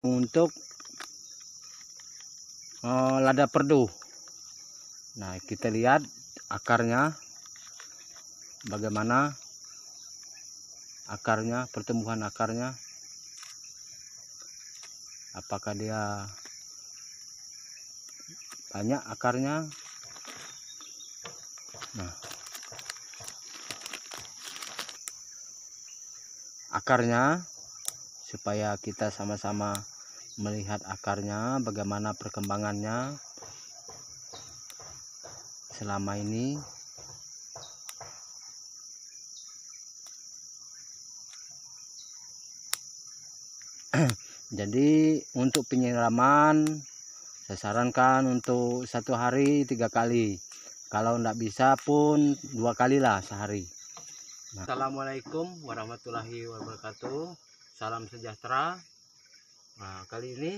untuk lada perdu. Nah, kita lihat akarnya bagaimana akarnya, pertumbuhan akarnya. Apakah dia banyak akarnya? Nah, akarnya, supaya kita sama-sama melihat akarnya, bagaimana perkembangannya selama ini. Jadi untuk penyiraman saya sarankan untuk 1 hari 3 kali. Kalau tidak bisa pun 2 kali lah sehari. Nah. Assalamualaikum warahmatullahi wabarakatuh. Salam sejahtera. Nah, kali ini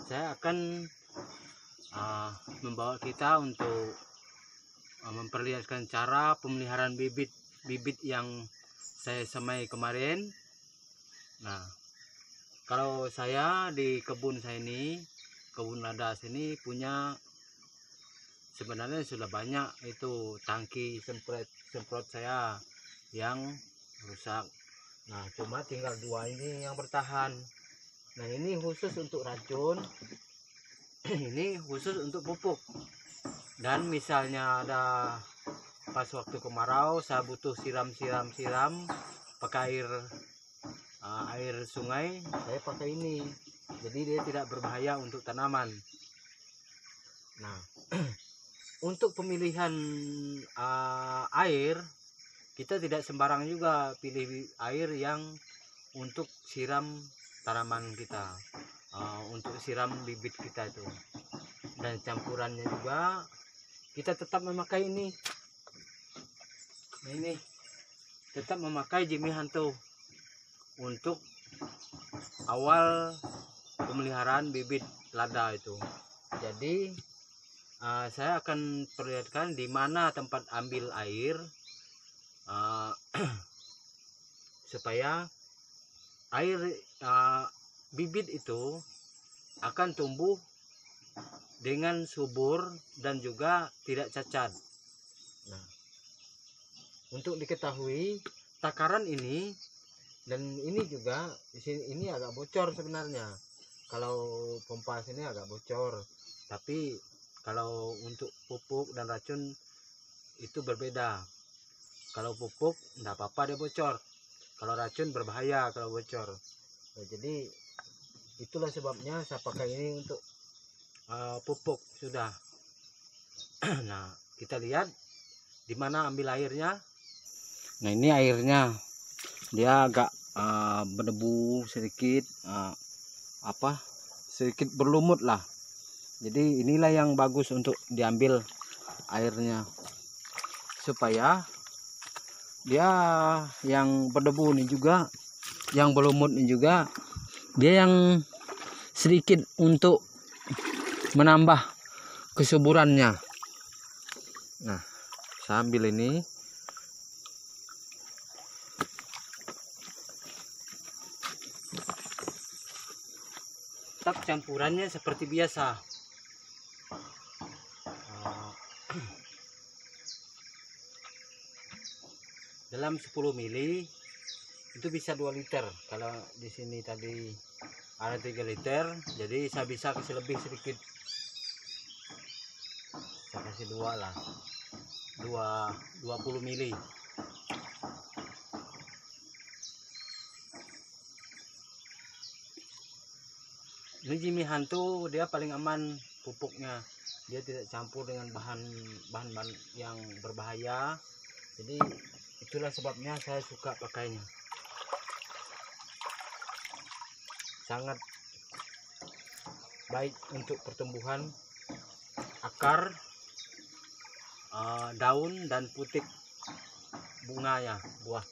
saya akan membawa kita untuk memperlihatkan cara pemeliharaan bibit yang saya semai kemarin. Nah, kalau saya di kebun saya ini, kebun lada sini punya, sebenarnya sudah banyak itu tangki semprot saya yang rusak. Nah, cuma tinggal 2 ini yang bertahan. Nah, ini khusus untuk racun, ini khusus untuk pupuk. Dan misalnya ada pas waktu kemarau saya butuh siram pakai air sungai, saya pakai ini. Jadi dia tidak berbahaya untuk tanaman. Nah, untuk pemilihan air, kita tidak sembarang juga pilih air yang untuk siram tanaman kita, untuk siram bibit kita itu. Dan campurannya juga kita tetap memakai ini. Nah, ini tetap memakai Jimmy Hantu untuk awal pemeliharaan bibit lada itu. Jadi saya akan perlihatkan di mana tempat ambil air supaya air bibit itu akan tumbuh dengan subur dan juga tidak cacat. Nah, untuk diketahui takaran ini dan ini juga di sini, ini agak bocor sebenarnya. Kalau pompa sini agak bocor, tapi kalau untuk pupuk dan racun itu berbeda. Kalau pupuk tidak apa-apa dia bocor, kalau racun berbahaya kalau bocor. Nah, jadi itulah sebabnya saya pakai ini untuk pupuk sudah. Nah, kita lihat di mana ambil airnya. Nah, ini airnya, dia agak berdebu sedikit, sedikit berlumut lah. Jadi inilah yang bagus untuk diambil airnya, supaya dia yang berdebu ini juga, yang berlumut ini juga, dia yang sedikit untuk menambah kesuburannya. Nah, saya ambil ini. Tetap campurannya seperti biasa. Dalam 10 mili itu bisa 2 liter. Kalau di sini tadi ada 3 liter, jadi saya bisa kasih lebih sedikit. Saya kasih 2 lah. 20 mili. Ini Jimmy Hantu, dia paling aman pupuknya. Dia tidak campur dengan bahan-bahan yang berbahaya. Jadi itulah sebabnya saya suka pakainya. Sangat baik untuk pertumbuhan akar, daun dan putik bunganya, buah.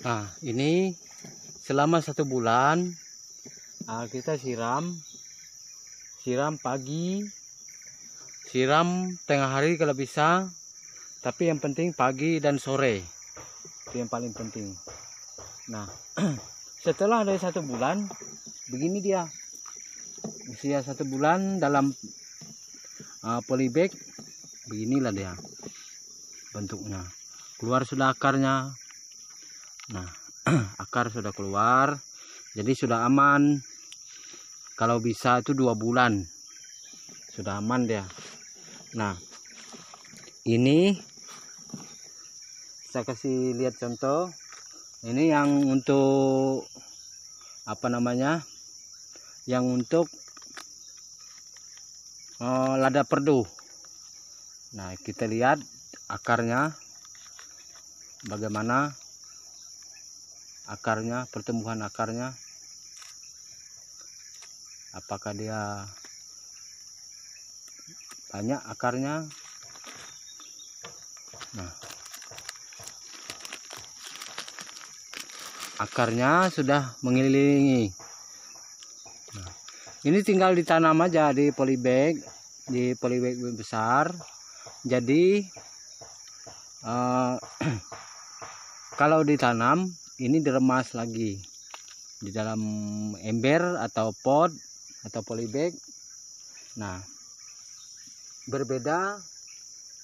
Nah, ini selama 1 bulan Kita siram pagi, siram tengah hari kalau bisa, tapi yang penting pagi dan sore, itu yang paling penting. Nah, setelah dari 1 bulan begini dia, usia 1 bulan dalam polybag, beginilah dia bentuknya. Keluar sudah akarnya. Nah, akar sudah keluar, jadi sudah aman. Kalau bisa itu 2 bulan sudah aman dia. Nah, ini saya kasih lihat contoh. Ini yang untuk apa namanya, yang untuk lada perdu. Nah, kita lihat akarnya bagaimana, akarnya, pertumbuhan akarnya, apakah dia banyak akarnya. Nah, akarnya sudah mengelilingi. Nah, ini tinggal ditanam aja di polybag besar. Jadi kalau ditanam ini diremas lagi di dalam ember atau pot atau polybag. Nah, berbeda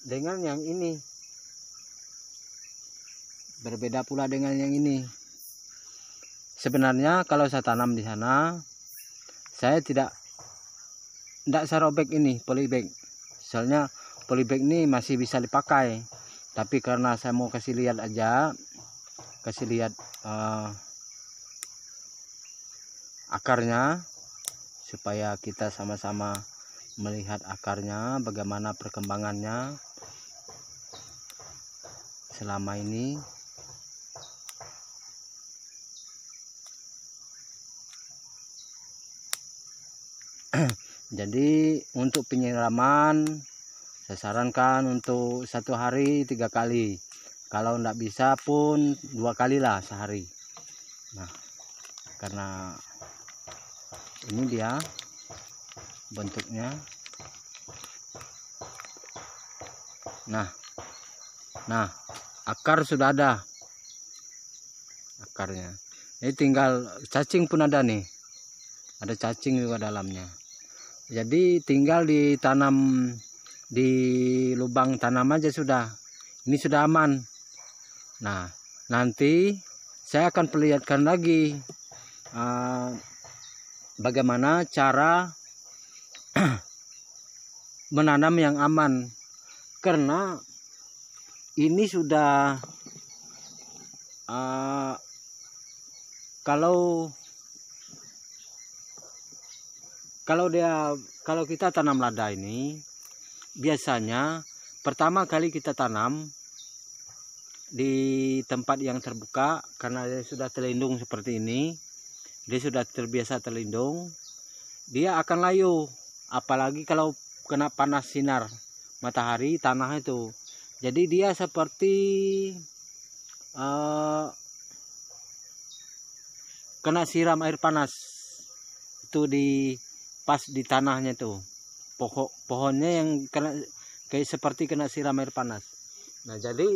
dengan yang ini, berbeda pula dengan yang ini. Sebenarnya kalau saya tanam di sana, saya tidak saya robek ini polybag, soalnya polybag ini masih bisa dipakai. Tapi karena saya mau kasih lihat aja, kasih lihat akarnya, supaya kita sama-sama melihat akarnya bagaimana perkembangannya selama ini. Jadi untuk penyiraman saya sarankan untuk 1 hari 3 kali, kalau tidak bisa pun 2 kali lah sehari. Nah, karena ini dia bentuknya. Nah, akar sudah ada, akarnya. Ini tinggal cacing pun ada nih, ada cacing juga dalamnya. Jadi tinggal ditanam di lubang tanam aja sudah. Ini sudah aman. Nah, nanti saya akan perlihatkan lagi bagaimana cara menanam yang aman, karena ini sudah kalau kita tanam lada ini, biasanya pertama kali kita tanam di tempat yang terbuka, karena dia sudah terlindung seperti ini, dia sudah terbiasa terlindung, dia akan layu. Apalagi kalau kena panas sinar matahari tanah itu, jadi dia seperti kena siram air panas itu pas di tanahnya tuh, pohonnya yang kena kayak seperti kena siram air panas. Nah, jadi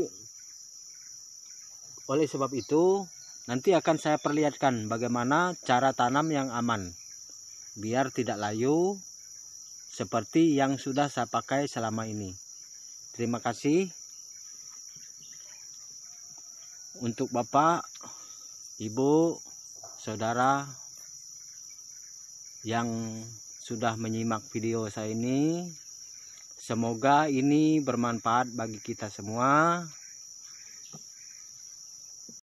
oleh sebab itu nanti akan saya perlihatkan bagaimana cara tanam yang aman biar tidak layu seperti yang sudah saya pakai selama ini. Terima kasih untuk Bapak, Ibu, Saudara yang sudah menyimak video saya ini. Semoga ini bermanfaat bagi kita semua.